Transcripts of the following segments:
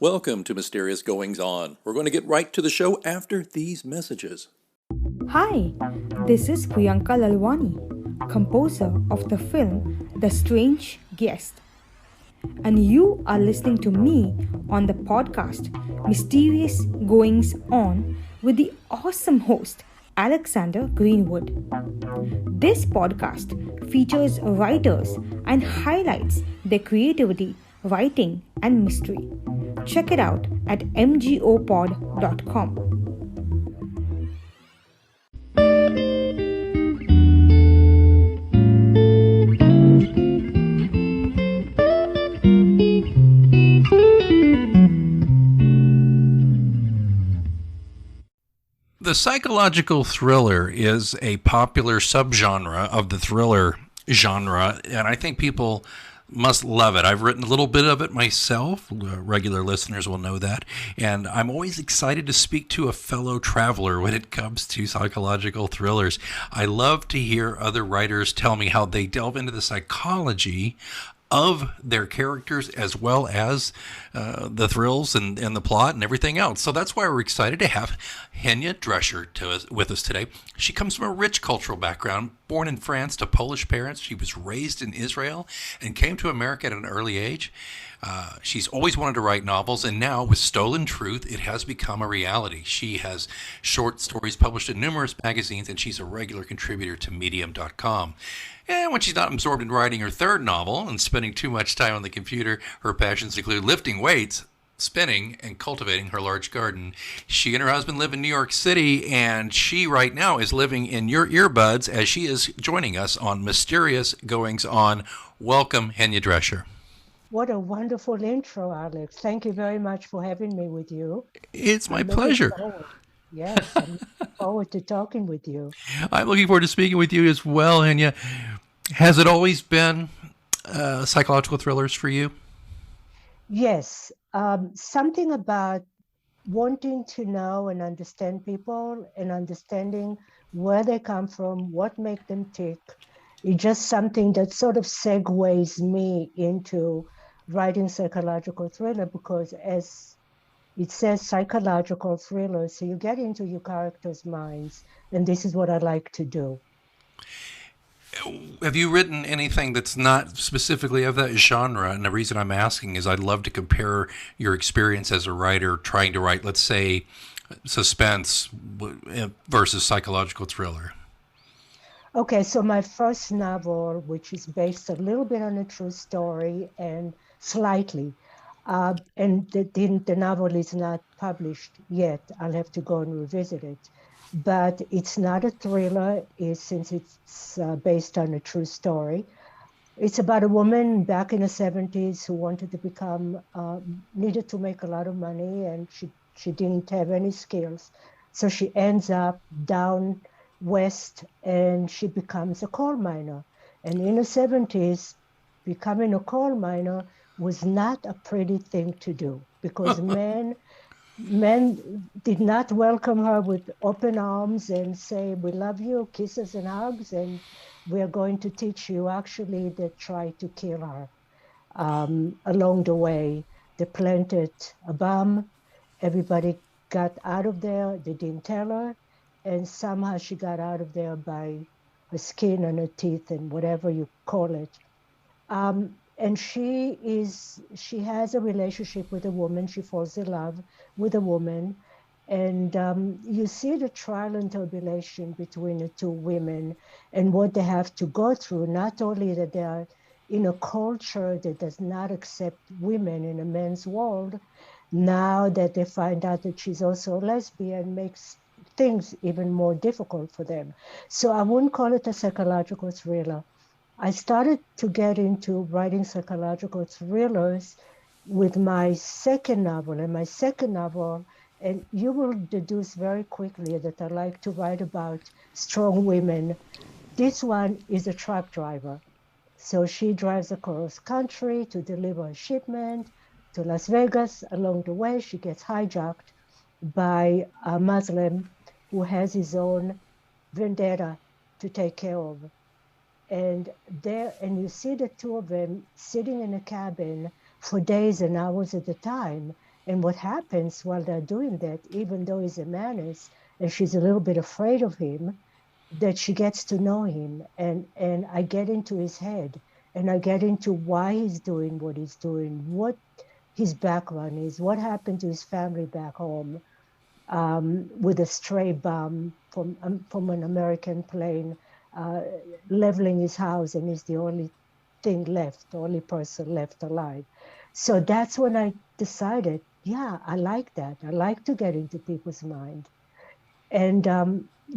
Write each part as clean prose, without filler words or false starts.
Welcome to Mysterious Goings On. We're going to get right to the show after these messages. Hi, this is Priyanka Lalwani, composer of the film The Strange Guest. And you are listening to me on the podcast Mysterious Goings On with the awesome host Alexander Greenwood. This podcast features writers and highlights their creativity, writing, and mystery. Check it out at mgopod.com. The psychological thriller is a popular subgenre of the thriller genre, and I think people must love it. I've written a little bit of it myself. Regular listeners will know that. And I'm always excited to speak to a fellow traveler when it comes to psychological thrillers. I love to hear other writers tell me how they delve into the psychology of their characters as well as the thrills and the plot and everything else. So that's why we're excited to have Henya Drescher with us today. She comes from a rich cultural background. Born in France to Polish parents, she was raised in Israel and came to America at an early age. She's always wanted to write novels, and now with Stolen Truth, it has become a reality. She has short stories published in numerous magazines, and she's a regular contributor to Medium.com. And when she's not absorbed in writing her third novel and spending too much time on the computer, her passions include lifting weights, spinning, and cultivating her large garden. She and her husband live in New York City, and she right now is living in your earbuds as she is joining us on Mysterious Goings On. Welcome, Henya Drescher. What a wonderful intro, Alex. Thank you very much for having me with you. It's my pleasure. Yes, I'm looking forward to talking with you. I'm looking forward to speaking with you as well, Henya. Has it always been psychological thrillers for you? Yes, something about wanting to know and understand people and understanding where they come from, what makes them tick. It's just something that sort of segues me into writing psychological thriller, because as it says psychological thriller, so you get into your characters' minds, and this is what I like to do. Have you written anything that's not specifically of that genre? And the reason I'm asking is I'd love to compare your experience as a writer trying to write, let's say, suspense versus psychological thriller. Okay, so my first novel, which is based a little bit on a true story and slightly, and the novel is not published yet. I'll have to go and revisit it. But it's not a thriller, since it's based on a true story. It's about a woman back in the 70s who wanted to become, needed to make a lot of money, and she didn't have any skills. So she ends up down west, and she becomes a coal miner. And in the 70s, becoming a coal miner was not a pretty thing to do, because men did not welcome her with open arms and say, we love you, kisses and hugs, and we're going to teach you. Actually, they tried to kill her along the way. They planted a bomb. Everybody got out of there. They didn't tell her. And somehow she got out of there by her skin and her teeth and whatever you call it. And she has a relationship with a woman. She falls in love with a woman. And you see the trial and tribulation between the two women and what they have to go through. Not only that they are in a culture that does not accept women in a man's world, now that they find out that she's also a lesbian, makes things even more difficult for them. So I wouldn't call it a psychological thriller. I started to get into writing psychological thrillers with my second novel. And my second novel, and you will deduce very quickly that I like to write about strong women. This one is a truck driver. So she drives across country to deliver a shipment to Las Vegas. Along the way, she gets hijacked by a Muslim who has his own vendetta to take care of. And you see the two of them sitting in a cabin for days and hours at a time. And what happens while they're doing that, even though he's a menace and she's a little bit afraid of him, that she gets to know him, and I get into his head, and I get into why he's doing what he's doing, what his background is, what happened to his family back home, with a stray bomb from an American plane, uh, leveling his house, and he's the only thing left, the only person left alive. So that's when I decided, yeah, I like that. I like to get into people's mind. And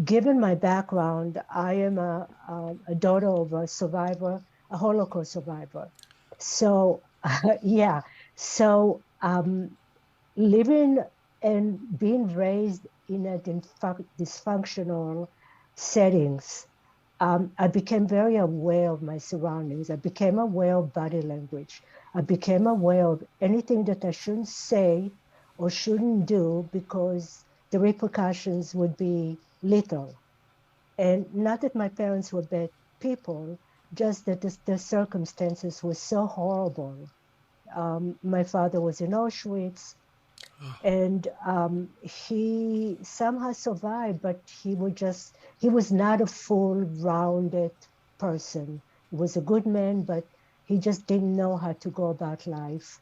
given my background, I am a daughter of a survivor, a Holocaust survivor. So, yeah. So, living and being raised in a dysfunctional settings, I became very aware of my surroundings. I became aware of body language. I became aware of anything that I shouldn't say or shouldn't do because the repercussions would be lethal. And not that my parents were bad people, just that the circumstances were so horrible. My father was in Auschwitz, and he somehow survived, but he was not a full rounded person. He was a good man, but he just didn't know how to go about life.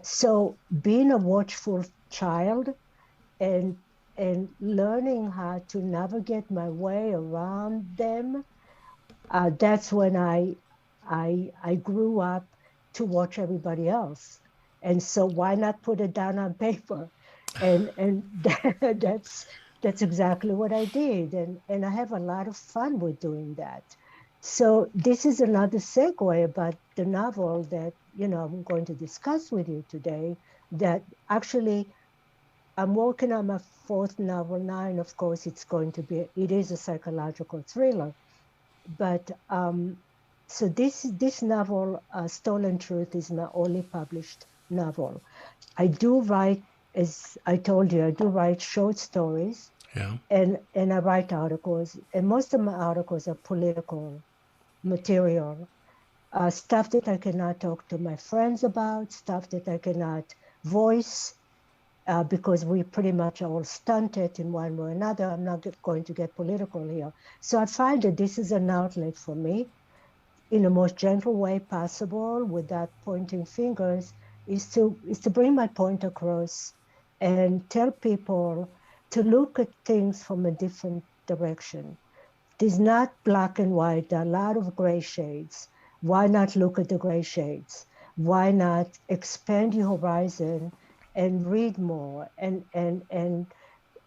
So being a watchful child and learning how to navigate my way around them, that's when I grew up to watch everybody else. And so why not put it down on paper? And that's exactly what I did. And I have a lot of fun with doing that. So this is another segue about the novel that, I'm going to discuss with you today, that actually I'm working on my fourth novel now, and of course it is a psychological thriller. But so this novel, Stolen Truth, is my only published novel. I do write, as I told you, I do write short stories, Yeah. and I write articles, and most of my articles are political material, stuff that I cannot talk to my friends about, stuff that I cannot voice, because we pretty much all stunted in one way or another. I'm not going to get political here. So I find that this is an outlet for me in the most gentle way possible without pointing fingers, is to bring my point across and tell people to look at things from a different direction. It is not black and white. There are a lot of gray shades. Why not look at the gray shades? Why not expand your horizon and read more and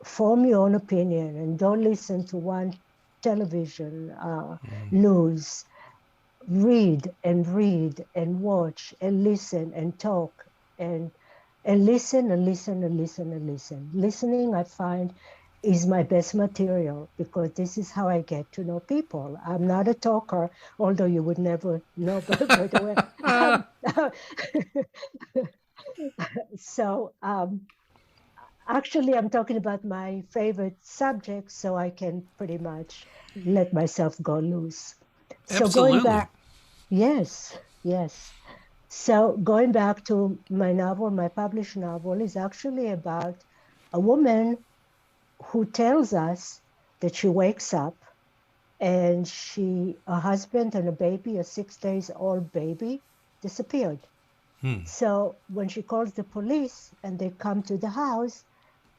form your own opinion, and don't listen to one television news. Read and watch and listen and talk and listen and listen and listen and listen. Listening, I find, is my best material because this is how I get to know people. I'm not a talker, although you would never know, by the way. So actually, I'm talking about my favorite subject, so I can pretty much let myself go loose. So going Absolutely. back, yes, yes. So going back to my novel, my published novel is actually about a woman who tells us that she wakes up and her husband and a baby, a 6 days old baby, disappeared. So when she calls the police and they come to the house,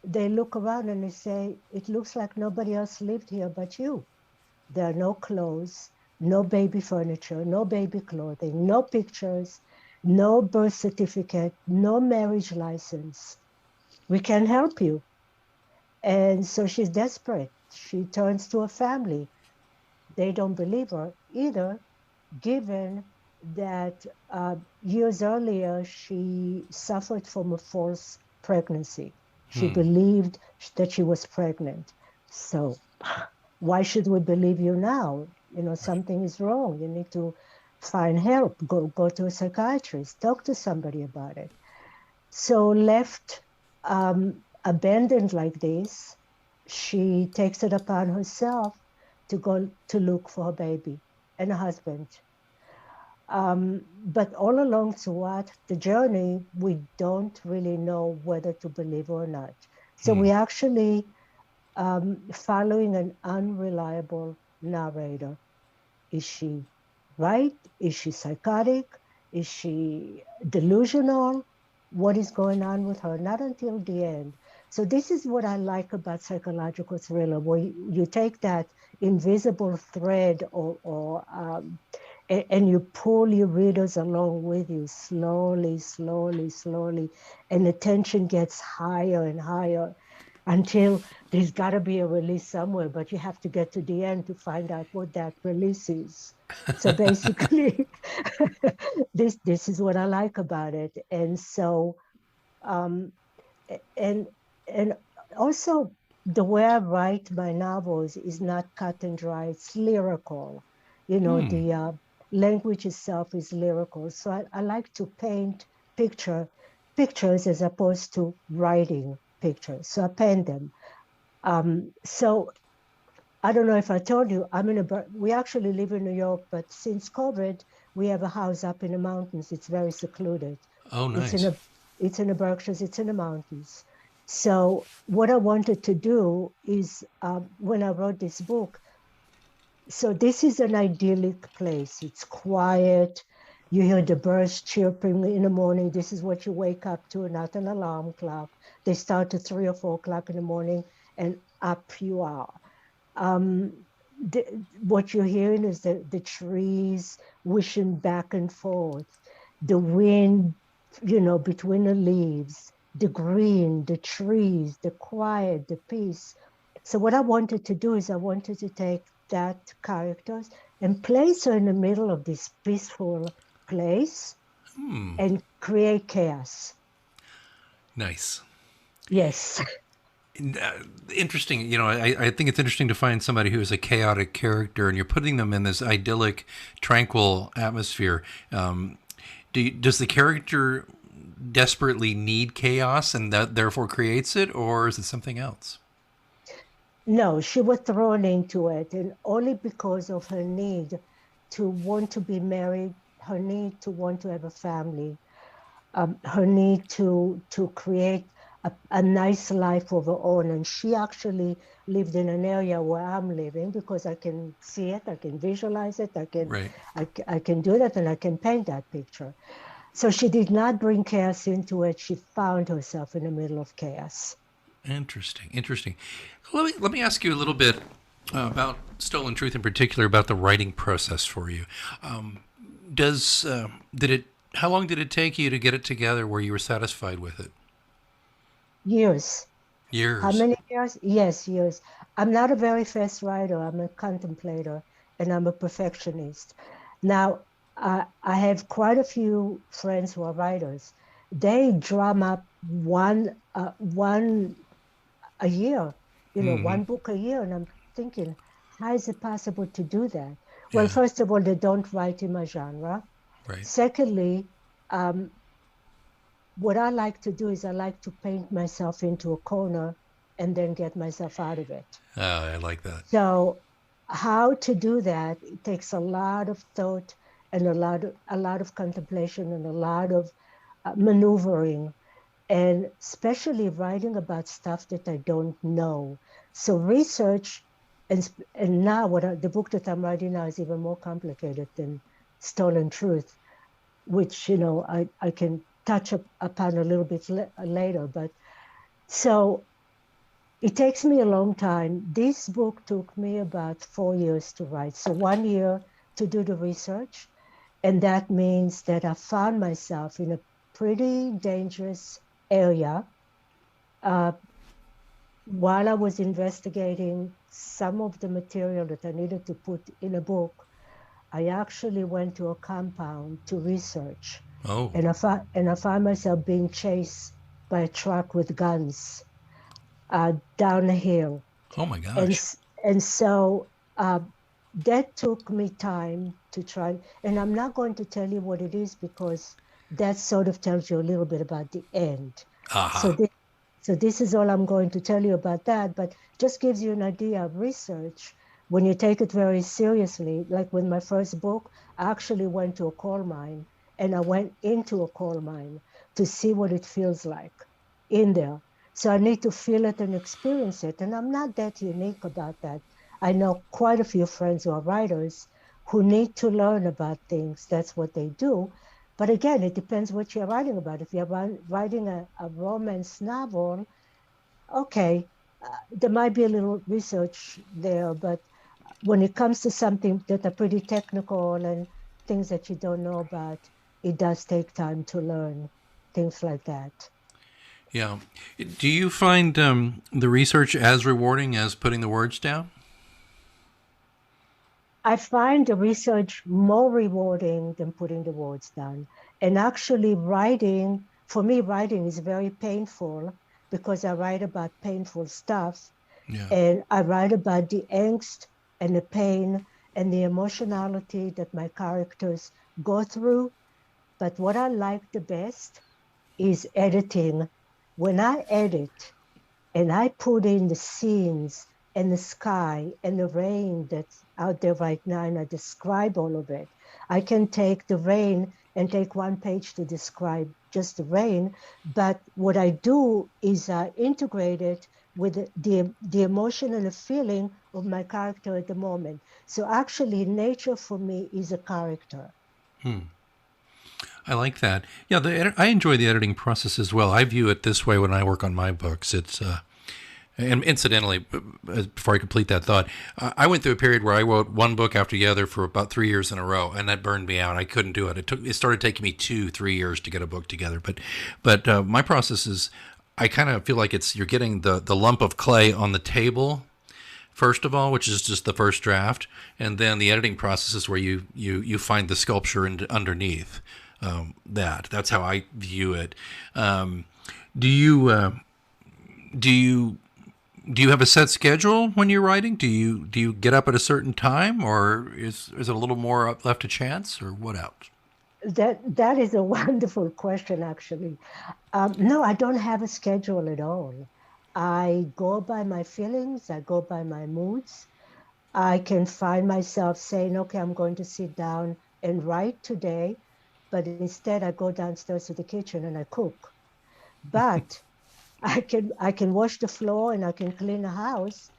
they look around and they say, it looks like nobody else lived here but you. There are no clothes, no baby furniture, no baby clothing, no pictures, no birth certificate, no marriage license. We can help you. And so she's desperate. She turns to her family. They don't believe her either, given that years earlier she suffered from a false pregnancy. She believed that she was pregnant. So why should we believe you now? Something is wrong. You need to find help, go to a psychiatrist, talk to somebody about it. So left abandoned like this, she takes it upon herself to go to look for her baby and a husband. But all along throughout the journey, we don't really know whether to believe or not. So we actually following an unreliable narrator. Is she right? Is she psychotic? Is she delusional? What is going on with her? Not until the end. So this is what I like about psychological thriller, where you take that invisible thread and you pull your readers along with you slowly, slowly, slowly, and the tension gets higher and higher until there's got to be a release somewhere, but you have to get to the end to find out what that release is. So basically, this is what I like about it. And so, um, and and also the way I write my novels is not cut and dry. It's lyrical. The language itself is lyrical. So I like to paint pictures as opposed to writing pictures. So I paint them. So I don't know if I told you, we actually live in New York, but since COVID, we have a house up in the mountains. It's very secluded. Oh, It's in nice. a, it's in the Berkshires, it's in the mountains. So what I wanted to do is, when I wrote this book, so this is an idyllic place. It's quiet. You hear the birds chirping in the morning. This is what you wake up to, not an alarm clock. They start at 3 or 4 o'clock in the morning, and up you are. Um, what you're hearing is the trees wishing back and forth, the wind, between the leaves, the green, the trees, the quiet, the peace. So what I wanted to do is I wanted to take that characters and place her in the middle of this peaceful place and create chaos. Nice. Yes. Interesting. I think it's interesting to find somebody who is a chaotic character, and you're putting them in this idyllic, tranquil atmosphere. Does the character desperately need chaos, and that therefore creates it, or is it something else? No, she was thrown into it, and only because of her need to want to be married, her need to want to have a family, her need to create a nice life of her own. And she actually lived in an area where I'm living because I can see it, I can visualize it, Right. I can do that, and I can paint that picture. So she did not bring chaos into it. She found herself in the middle of chaos. Interesting. Let me ask you a little bit about Stolen Truth, in particular, about the writing process for you. Does did it? How long did it take you to get it together where you were satisfied with it? Years. How Years. many years? Yes, years. I'm not a very fast writer. I'm a contemplator and I'm a perfectionist. Now, I have quite a few friends who are writers. They drum up one a year, one book a year. And I'm thinking, how is it possible to do that? Well, Yeah. first of all, they don't write in my genre. Right. Secondly, what I like to do is I like to paint myself into a corner and then get myself out of it. I like that. So how to do that, it takes a lot of thought and a lot of contemplation and a lot of maneuvering, and especially writing about stuff that I don't know. So research, and now the book that I'm writing now is even more complicated than Stolen Truth, which I can touch upon a little bit later. But so it takes me a long time. This book took me about 4 years to write. So 1 year to do the research. And that means that I found myself in a pretty dangerous area. While I was investigating some of the material that I needed to put in a book, I actually went to a compound to research. Oh. And I found myself being chased by a truck with guns down a hill. Oh my And, gosh. and so that took me time to try. And I'm not going to tell you what it is because that sort of tells you a little bit about the end. So Aha. this, so this is all I'm going to tell you about that, but just gives you an idea of research when you take it very seriously. Like with my first book, I actually went to a coal mine and I went into a coal mine to see what it feels like in there. So I need to feel it and experience it. And I'm not that unique about that. I know quite a few friends who are writers who need to learn about things. That's what they do. But again, it depends what you're writing about. If you're writing a romance novel, okay, there might be a little research there, but when it comes to something that are pretty technical and things that you don't know about, it does take time to learn things like that. Yeah. Do you find the research as rewarding as putting the words down? I find the research more rewarding than putting the words down. And actually, writing, for me, writing is very painful because I write about painful stuff. Yeah. And I write about the angst and the pain and the emotionality that my characters go through. But what I like the best is editing. When I edit, and I put in the scenes and the sky and the rain that's out there right now, and I describe all of it. I can take the rain and take one page to describe just the rain, but what I do is I integrate it with the emotion and the feeling of my character at the moment. So actually, nature for me is a character. I like that. Yeah, I enjoy the editing process as well. I view it this way when I work on my books. And incidentally, before I complete that thought, I went through a period where I wrote one book after the other for about 3 years in a row, and that burned me out. I couldn't do it. It started taking me 2-3 years to get a book together. But my process is, I kind of feel like you're getting the lump of clay on the table first of all, which is just the first draft, and then the editing process is where you find the sculpture underneath. That's how I view it. Do you do you do you have a set schedule when you're writing? Do you get up at a certain time, or is it a little more left to chance, or what else? That is a wonderful question, actually. No, I don't have a schedule at all. I go by my feelings. I go by my moods. I can find myself saying, okay, I'm going to sit down and write today, but instead I go downstairs to the kitchen and I cook. But I can wash the floor and I can clean the house,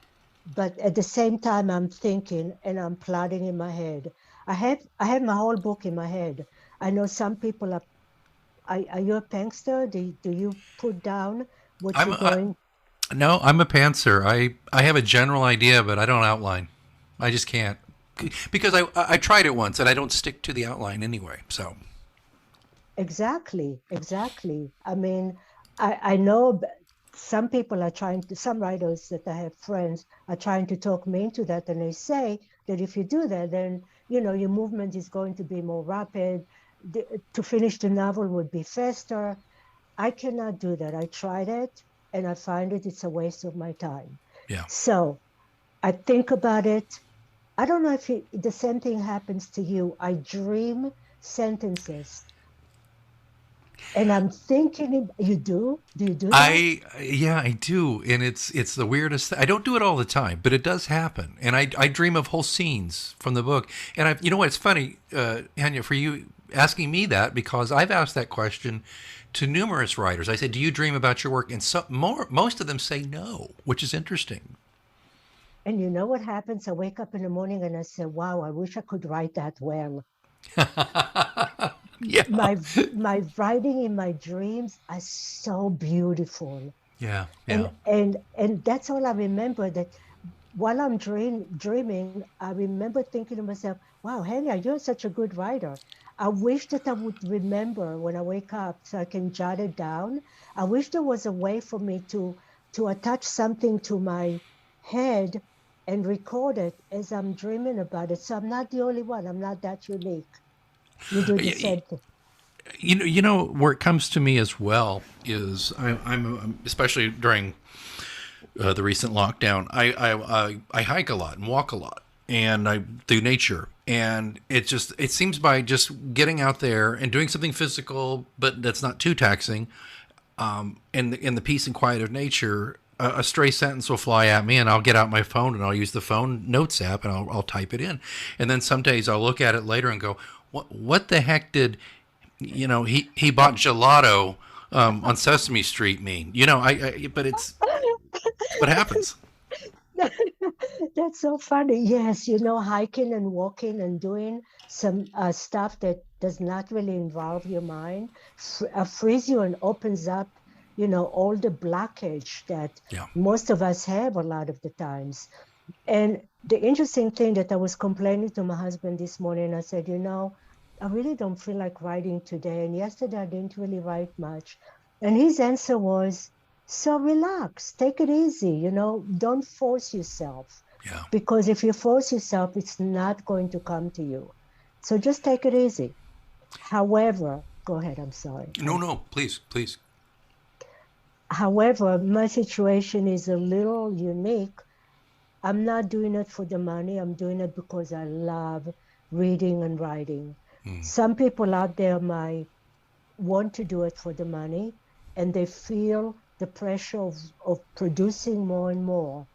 but at the same time I'm thinking and I'm plotting in my head. I have my whole book in my head. I know some people are you a prankster? Do you put down what I'm you're I, going? no, I'm a pantser. I have a general idea, but I don't outline. I just can't because I tried it once and I don't stick to the outline anyway. So Exactly, exactly. I mean, I know some people are trying to, some writers that I have friends are trying to talk me into that. And they say that if you do that, then, your movement is going to be more rapid. To finish the novel would be faster. I cannot do that. I tried it and I find it's a waste of my time. yeah. So I think about it. I don't know if the same thing happens to you. I dream sentences and I'm thinking, you do? Do you do that? Yeah, I do, and it's the weirdest thing. I don't do it all the time, but it does happen, and I dream of whole scenes from the book. And you know what? It's funny, Hanya, for you asking me that because I've asked that question to numerous writers. I said, "Do you dream about your work?" And most of them say no, which is interesting. And you know what happens? I wake up in the morning and I say, wow, I wish I could write that well. Yeah, My writing in my dreams are so beautiful. yeah, And yeah. and that's all I remember, that while I'm dreaming, I remember thinking to myself, wow, Henya, you're such a good writer. I wish that I would remember when I wake up so I can jot it down. I wish there was a way for me to attach something to my head and record it as I'm dreaming about it. So I'm not the only one. I'm not that unique. You do the Y- same thing. you know where it comes to me as well is I'm especially during the recent lockdown. I hike a lot and walk a lot, and I do nature. And it seems by just getting out there and doing something physical, but that's not too taxing, in the peace and quiet of nature, a stray sentence will fly at me, and I'll get out my phone and I'll use the phone notes app and I'll type it in. And then some days I'll look at it later and go, what the heck did, he bought gelato on Sesame Street mean? But it's what happens. That's so funny. Yes, hiking and walking and doing some stuff that does not really involve your mind frees you and opens up, all the blockage that Yeah. most of us have a lot of the times. And the interesting thing that I was complaining to my husband this morning, I said, I really don't feel like writing today. And yesterday I didn't really write much. And his answer was, so relax, take it easy, don't force yourself. Yeah. Because if you force yourself, it's not going to come to you. So just take it easy. However, go ahead, I'm sorry. No, please. However, my situation is a little unique. I'm not doing it for the money. I'm doing it because I love reading and writing. Some people out there might want to do it for the money, and they feel the pressure of producing more and more.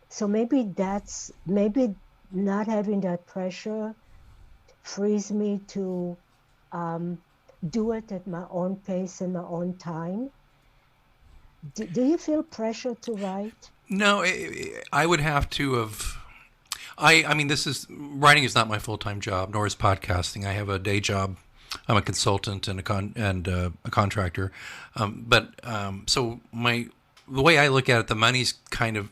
So maybe not having that pressure frees me to do it at my own pace and my own time. Do you feel pressure to write? No, I would have to have. I mean, writing is not my full time job, nor is podcasting. I have a day job. I'm a consultant and a contractor. So the way I look at it, the money's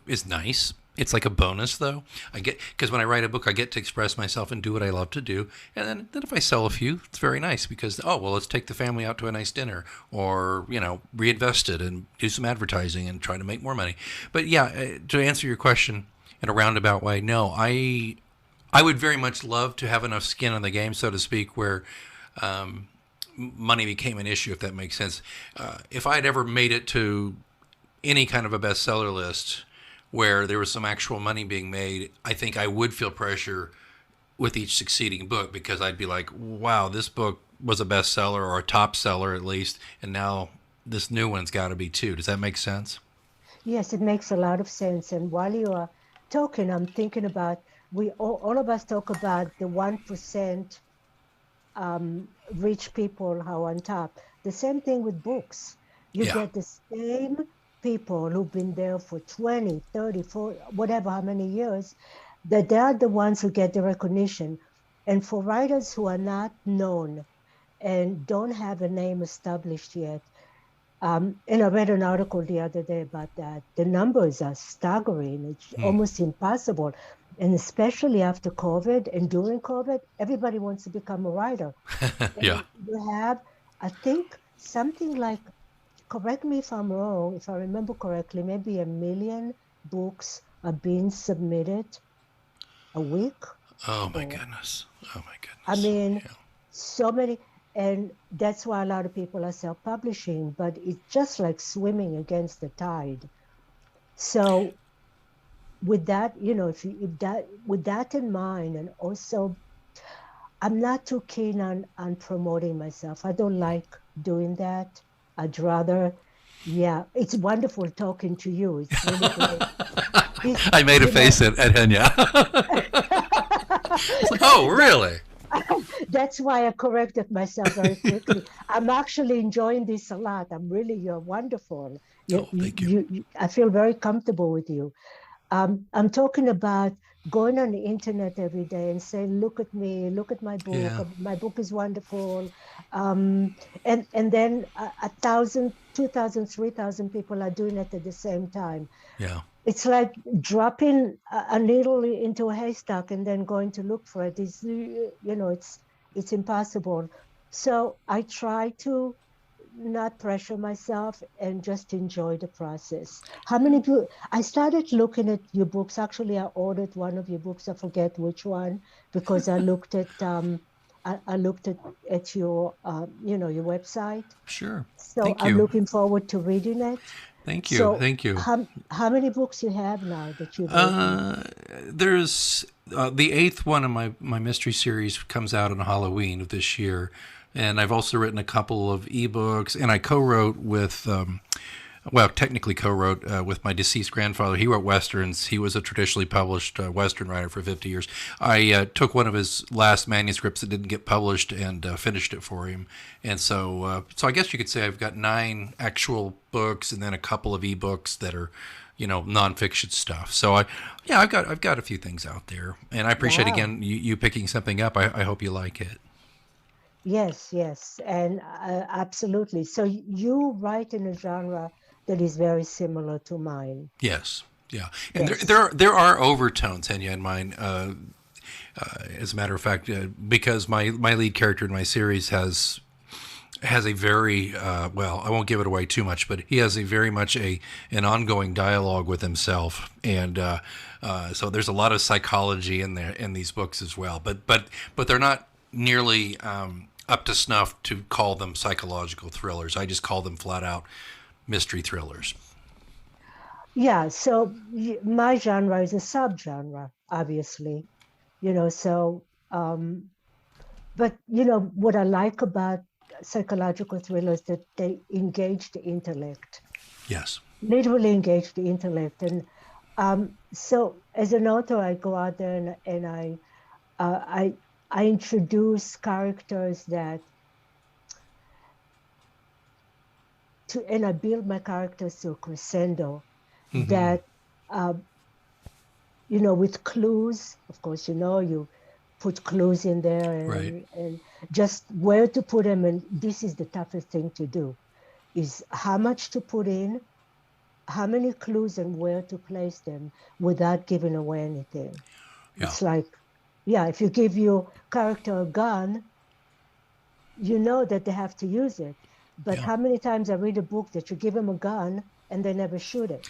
is nice. It's like a bonus, though. Because when I write a book, I get to express myself and do what I love to do. And then if I sell a few, it's very nice because, let's take the family out to a nice dinner, or, reinvest it and do some advertising and try to make more money. But yeah, to answer your question in a roundabout way, no, I would very much love to have enough skin in the game, so to speak, where money became an issue, if that makes sense. If I had ever made it to any kind of a bestseller list where there was some actual money being made, I think I would feel pressure with each succeeding book, because I'd be like, wow, this book was a bestseller, or a top seller at least, and now this new one's got to be too. Does that make sense? Yes, it makes a lot of sense. And while you are talking, I'm thinking about, all of us talk about the 1% rich people how on top. The same thing with books. You get the same people who've been there for 20, 30, 40, whatever, how many years, that they are the ones who get the recognition. And for writers who are not known and don't have a name established yet, and I read an article the other day about that, the numbers are staggering. It's almost impossible. And especially after COVID and during COVID, everybody wants to become a writer. Yeah. You have, I think, something like, correct me if I'm wrong, if I remember correctly, maybe 1 million books are being submitted a week. Oh my goodness. I mean, so many. And that's why a lot of people are self-publishing, but it's just like swimming against the tide. So with that, with that in mind, and also I'm not too keen on promoting myself. I don't like doing that. I'd rather, it's wonderful talking to you. It's really great. I made a face at Henya. It's like, oh, really? That's why I corrected myself very quickly. I'm actually enjoying this a lot. You're wonderful. Thank you. I feel very comfortable with you. I'm talking about going on the internet every day and saying, look at me, look at my book. Yeah. My book is wonderful. And then 1,000, 2,000, 3,000 people are doing it at the same time. Yeah. It's like dropping a needle into a haystack and then going to look for it. It's impossible. So I try to not pressure myself and just enjoy the process. I started looking at your books. Actually, I ordered one of your books. I forget which one, because I looked at your your website. Sure. So Thank I'm you. looking forward to reading it. Thank you. So Thank you. how many books you have now that you've written? There's the eighth one of my mystery series comes out on Halloween of this year. And I've also written a couple of ebooks, and I co-wrote with, well, technically co-wrote with my deceased grandfather. He wrote Westerns. He was a traditionally published Western writer for 50 years. I took one of his last manuscripts that didn't get published and finished it for him. And so I guess you could say I've got 9 actual books and then a couple of ebooks that are, nonfiction stuff. So I've got a few things out there, and I appreciate Wow. again you picking something up. I hope you like it. Yes, yes, and absolutely. So you write in a genre that is very similar to mine. Yes. Yeah. And Yes. there are overtones, Henya, in mine. As a matter of fact, because my lead character in my series has a very well, I won't give it away too much, but he has a very much an ongoing dialogue with himself, and so there's a lot of psychology in there in these books as well. But they're not nearly up to snuff to call them psychological thrillers. I just call them flat out mystery thrillers. Yeah, so my genre is a subgenre, obviously, so but what I like about psychological thrillers that they engage the intellect, Yes. literally engage the intellect. And so as an author, I go out there and uh, I I introduce characters and I build my characters to a crescendo that uh, with clues. Of course, you put clues in there Right. and just where to put them. And this is the toughest thing to do, is how much to put in, how many clues, and where to place them without giving away anything. Yeah. It's like, yeah, if you give your character a gun, you know that they have to use it. But Yeah. how many times I read a book that you give them a gun and they never shoot it?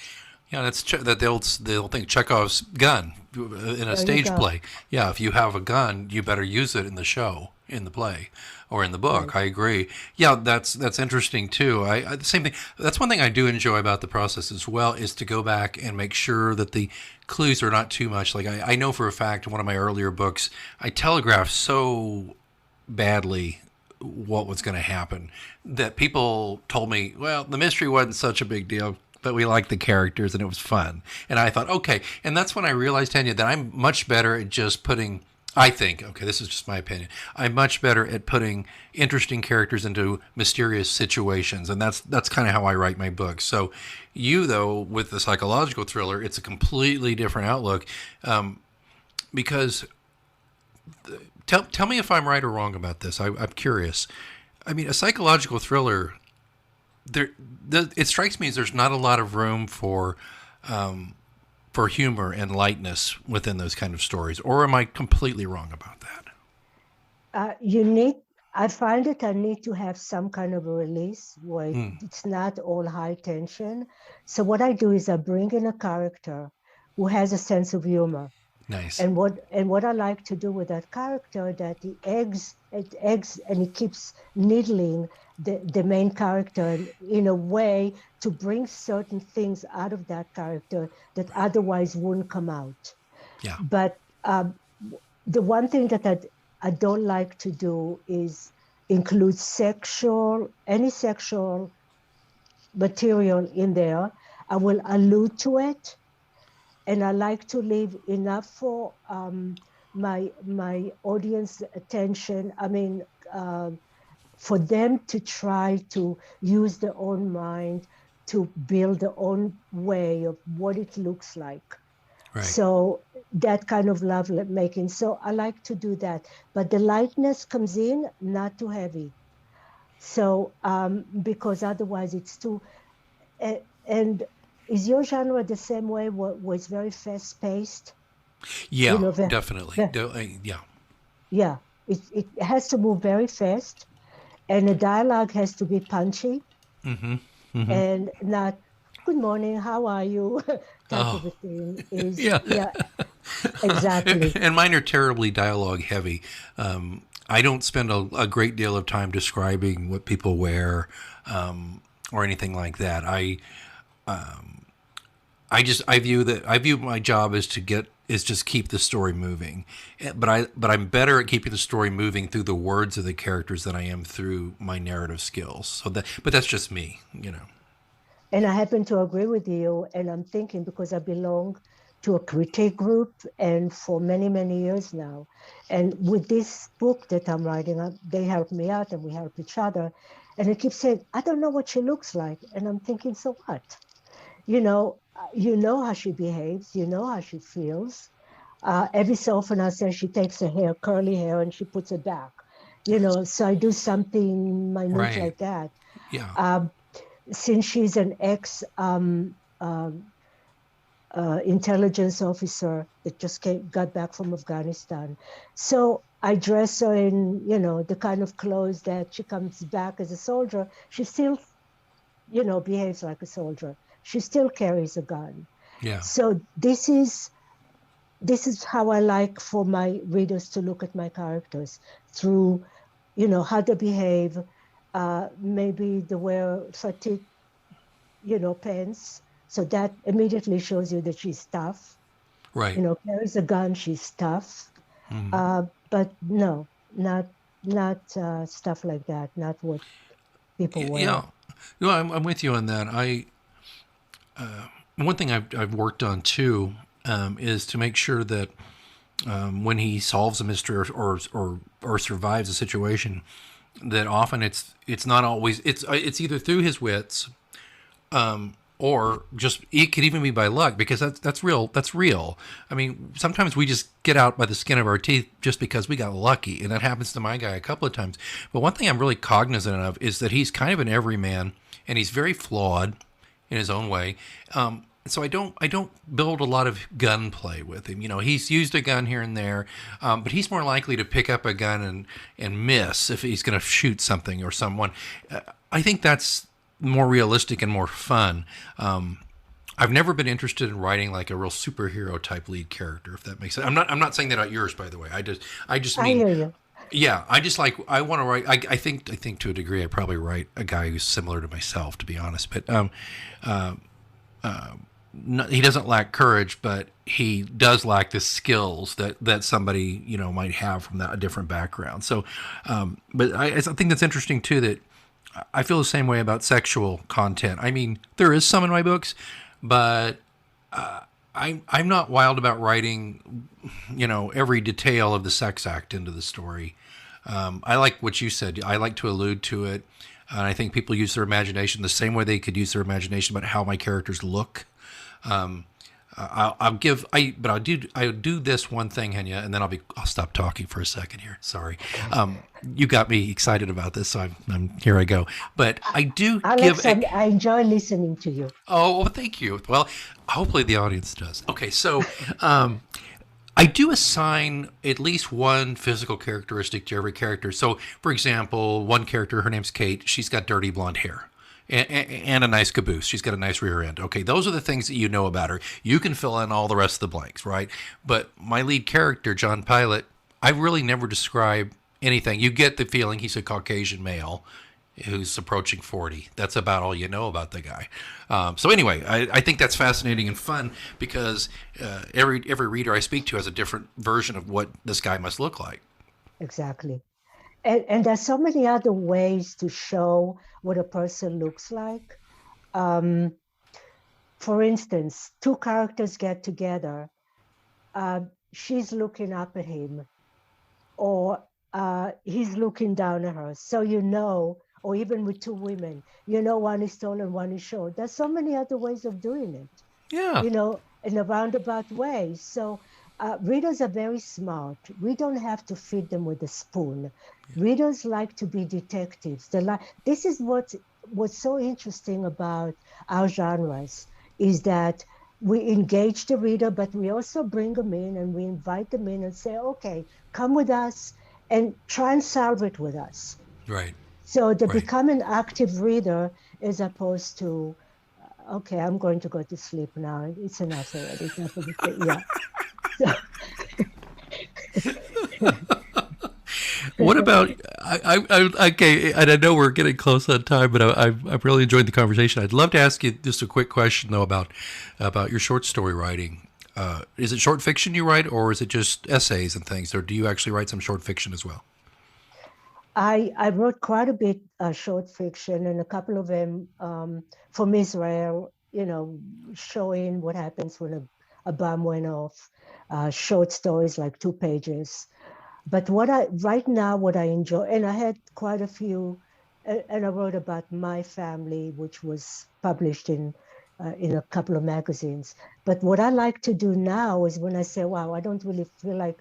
Yeah, that's that they'll think Chekhov's gun in a There you stage go. play. Yeah, if you have a gun, you better use it in the show, in the play, or in the book. Right. I agree. Yeah, that's interesting too. I the same thing. That's one thing I do enjoy about the process as well, is to go back and make sure that the clues are not too much. Like I know for a fact in one of my earlier books, I telegraphed so badly what was going to happen that people told me, well, the mystery wasn't such a big deal, but we liked the characters and it was fun. And I thought, okay. And that's when I realized, Tanya, that I'm much better at just putting, I think, okay, this is just my opinion, I'm much better at putting interesting characters into mysterious situations. And that's kind of how I write my books. So you, though, with the psychological thriller, it's a completely different outlook, because tell me if I'm right or wrong about this. I'm curious. I mean, a psychological thriller, it strikes me as there's not a lot of room for humor and lightness within those kind of stories. Or am I completely wrong about that? I find that I need to have some kind of a release where it's not all high tension. So what I do is I bring in a character who has a sense of humor. Nice. And what I like to do with that character, that it eggs and he keeps needling the main character in a way to bring certain things out of that character that otherwise wouldn't come out. Yeah. But the one thing that I don't like to do is include any sexual material in there. I will allude to it. And I like to leave enough for my audience attention. I mean, for them to try to use their own mind to build their own way of what it looks like. Right. So that kind of love making. So I like to do that. But the lightness comes in, not too heavy. So because otherwise it's too... And is your genre the same way, was very fast-paced? Yeah, Very, definitely. Yeah. Yeah, it has to move very fast, and the dialogue has to be punchy, and not "Good morning, how are you?" type of a thing. Yeah. Exactly. And mine are terribly dialogue heavy. I don't spend a great deal of time describing what people wear, or anything like that. I view my job as just keep the story moving, but I'm better at keeping the story moving through the words of the characters than I am through my narrative skills. But that's just me, you know. And I happen to agree with you. And I'm thinking because I belong to a critique group and for many, many years now. And with this book that I'm writing, they help me out and we help each other. And I keep saying, I don't know what she looks like. And I'm thinking, so what? You know how she behaves, you know how she feels. Every so often I say she takes her hair, curly hair, and she puts it back. So I do something minute Right. like that. Yeah. Since she's an intelligence officer that just got back from Afghanistan. So I dress her in, the kind of clothes that she comes back as a soldier. She still, behaves like a soldier. She still carries a gun. Yeah. So this is how I like for my readers to look at my characters through, how they behave. Maybe they wear fatigue, pants. So that immediately shows you that she's tough. Right. Carries a gun, she's tough. But no, not stuff like that. Not what people wear. Yeah. No, I'm with you on that. One thing I've worked on too is to make sure that when he solves a mystery or survives a situation, that often it's not always it's either through his wits, or just it could even be by luck, because that's real. That's real. I mean, sometimes we just get out by the skin of our teeth just because we got lucky, and that happens to my guy a couple of times. But one thing I'm really cognizant of is that he's kind of an everyman, and he's very flawed in his own way. So I don't build a lot of gunplay with him. He's used a gun here and there, but he's more likely to pick up a gun and miss if he's going to shoot something or someone. I think that's more realistic and more fun. I've never been interested in writing like a real superhero type lead character, if that makes sense. I'm not saying that about yours, by the way. I just I mean, hear you. yeah, I want to write. I think to a degree I probably write a guy who's similar to myself, to be honest. But no, he doesn't lack courage, but he does lack the skills that somebody might have from a different background. So, but I think that's interesting too. That I feel the same way about sexual content. I mean, there is some in my books, but I'm not wild about writing, every detail of the sex act into the story. I like what you said. I like to allude to it, and I think people use their imagination the same way they could use their imagination about how my characters look. I'll do this one thing, Henya, and then I'll stop talking for a second here. Sorry. You got me excited about this, so I'm here I go. But I do Alex, I enjoy listening to you. Oh, well, thank you. Well, hopefully the audience does. Okay, so I do assign at least one physical characteristic to every character. So, for example, one character, her name's Kate. She's got dirty blonde hair. And a nice caboose. She's got a nice rear end. Okay, those are the things that you know about her. You can fill in all the rest of the blanks, right? But my lead character, John Pilot, I really never describe anything. You get the feeling he's a Caucasian male who's approaching 40. That's about all you know about the guy. So anyway, I think that's fascinating and fun because every reader I speak to has a different version of what this guy must look like. Exactly. And there's so many other ways to show what a person looks like. For instance, two characters get together. She's looking up at him, or he's looking down at her. So or even with two women, one is tall and one is short. There's so many other ways of doing it. Yeah. In a roundabout way. So readers are very smart. We don't have to feed them with a spoon. Readers like to be detectives. This is what's so interesting about our genres, is that we engage the reader, but we also bring them in and we invite them in and say, okay, come with us and try and solve it with us. Right. So they become an active reader as opposed to, okay, I'm going to go to sleep now. It's enough already. Yeah. What about okay? And I know we're getting close on time, but I've really enjoyed the conversation. I'd love to ask you just a quick question though about your short story writing. Is it short fiction you write, or is it just essays and things, or do you actually write some short fiction as well? I wrote quite a bit short fiction, and a couple of them from Israel, showing what happens when a bomb went off, short stories like 2 pages. But right now, what I enjoy, and I had quite a few, and I wrote about my family, which was published in a couple of magazines. But what I like to do now is when I say, wow, I don't really feel like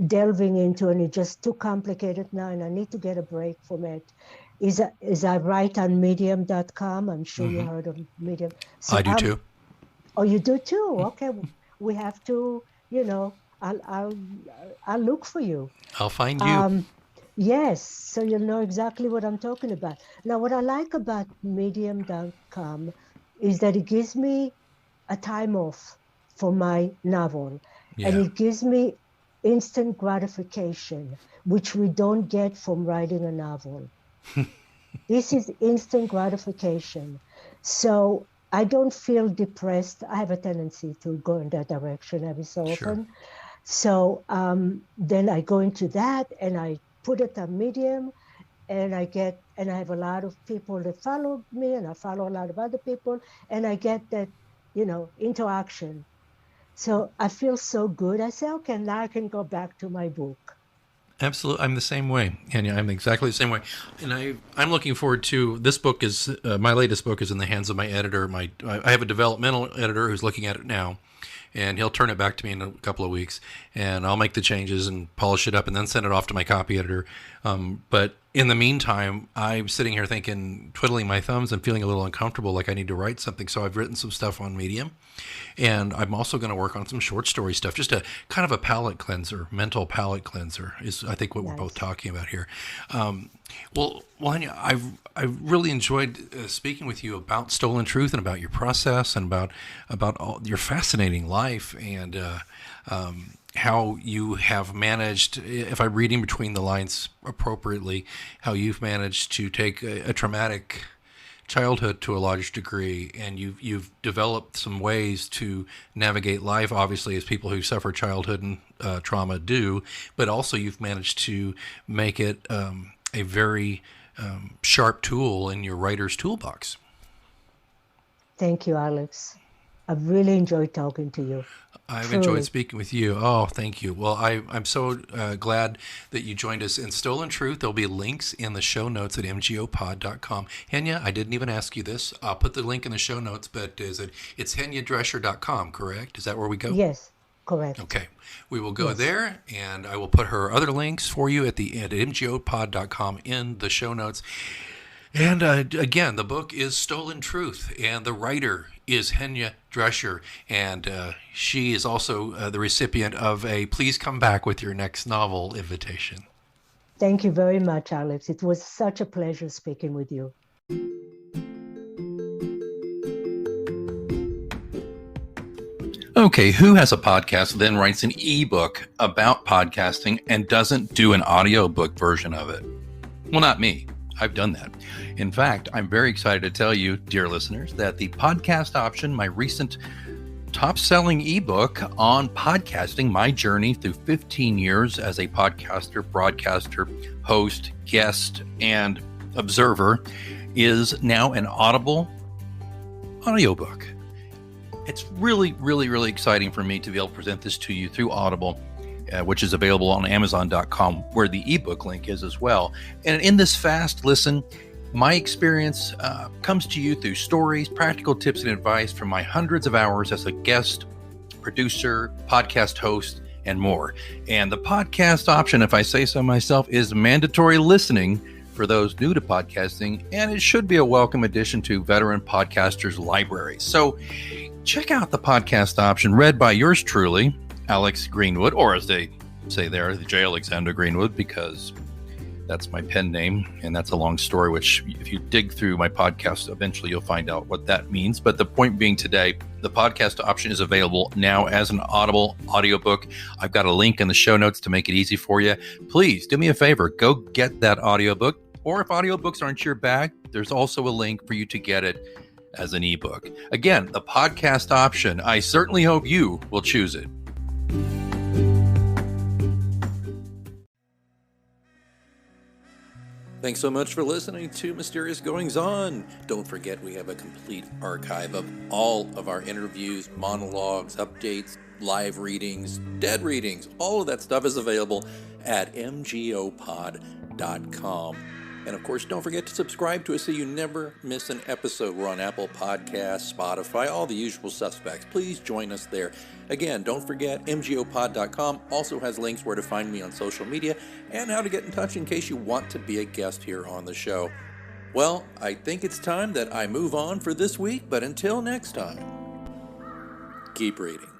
delving into, and it's just too complicated now, and I need to get a break from it, is I write on medium.com. I'm sure you heard of Medium. So I do too. Oh, you do too? Okay. We have to, I'll look for you. I'll find you. Yes, so you'll know exactly what I'm talking about. Now, what I like about medium.com is that it gives me a time off for my novel. Yeah. And it gives me instant gratification, which we don't get from writing a novel. This is instant gratification. So I don't feel depressed. I have a tendency to go in that direction every so often. So then I go into that and I put it on Medium, and I have a lot of people that follow me, and I follow a lot of other people, and I get that, interaction. So I feel so good. I say, okay, now I can go back to my book. Absolutely. I'm the same way. And I'm exactly the same way. And I'm looking forward to, this book is, my latest book is in the hands of my editor. I have a developmental editor who's looking at it now, and he'll turn it back to me in a couple of weeks, and I'll make the changes and polish it up and then send it off to my copy editor. But in the meantime, I'm sitting here thinking, twiddling my thumbs and feeling a little uncomfortable, like I need to write something. So I've written some stuff on Medium, and I'm also going to work on some short story stuff, just a kind of a palate cleanser, mental palate cleanser is, I think, what we're both talking about here. Well, Henya, I've really enjoyed speaking with you about Stolen Truth and about your process and about all your fascinating life, and how you have managed, if I'm reading between the lines appropriately, how you've managed to take a traumatic childhood to a large degree, and you've developed some ways to navigate life, obviously, as people who suffer childhood and trauma do, but also you've managed to make it a very sharp tool in your writer's toolbox. Thank you, Alex. I've really enjoyed talking to you. I've enjoyed speaking with you. Oh, thank you. Well, I'm so glad that you joined us in Stolen Truth. There'll be links in the show notes at mgopod.com. Henya, I didn't even ask you this. I'll put the link in the show notes, but it's henyadrescher.com, correct? Is that where we go? Yes, correct. Okay. We will go there, and I will put her other links for you at mgopod.com in the show notes. And again, the book is Stolen Truth, and the writer is Henya Drescher, and she is also the recipient of a Please Come Back with Your Next Novel invitation. Thank you very much, Alex. It was such a pleasure speaking with you. Okay, who has a podcast, then writes an ebook about podcasting and doesn't do an audiobook version of it? Well, not me. I've done that. In fact, I'm very excited to tell you, dear listeners, that the podcast option, my recent top-selling ebook on podcasting, my journey through 15 years as a podcaster, broadcaster, host, guest, and observer, is now an Audible audiobook. It's really, really, really exciting for me to be able to present this to you through Audible, which is available on Amazon.com, where the ebook link is as well. And in this fast listen, my experience comes to you through stories, practical tips, and advice from my hundreds of hours as a guest, producer, podcast host, and more. And the podcast option, if I say so myself, is mandatory listening for those new to podcasting, and it should be a welcome addition to veteran podcasters' library. So check out the podcast option read by yours truly, Alex Greenwood, or as they say there, the J. Alexander Greenwood, because That's my pen name, and that's a long story, which if you dig through my podcast, eventually you'll find out what that means. But the point being today, the podcast option is available now as an Audible audiobook. I've got a link in the show notes to make it easy for you. Please do me a favor, go get that audiobook. Or if audiobooks aren't your bag, there's also a link for you to get it as an ebook. Again, the podcast option. I certainly hope you will choose it. Thanks so much for listening to Mysterious Goings On. Don't forget we have a complete archive of all of our interviews, monologues, updates, live readings, dead readings. All of that stuff is available at mgopod.com. And of course, don't forget to subscribe to us so you never miss an episode. We're on Apple Podcasts, Spotify, all the usual suspects. Please join us there. Again, don't forget, mgopod.com also has links where to find me on social media and how to get in touch in case you want to be a guest here on the show. Well, I think it's time that I move on for this week, but until next time, keep reading.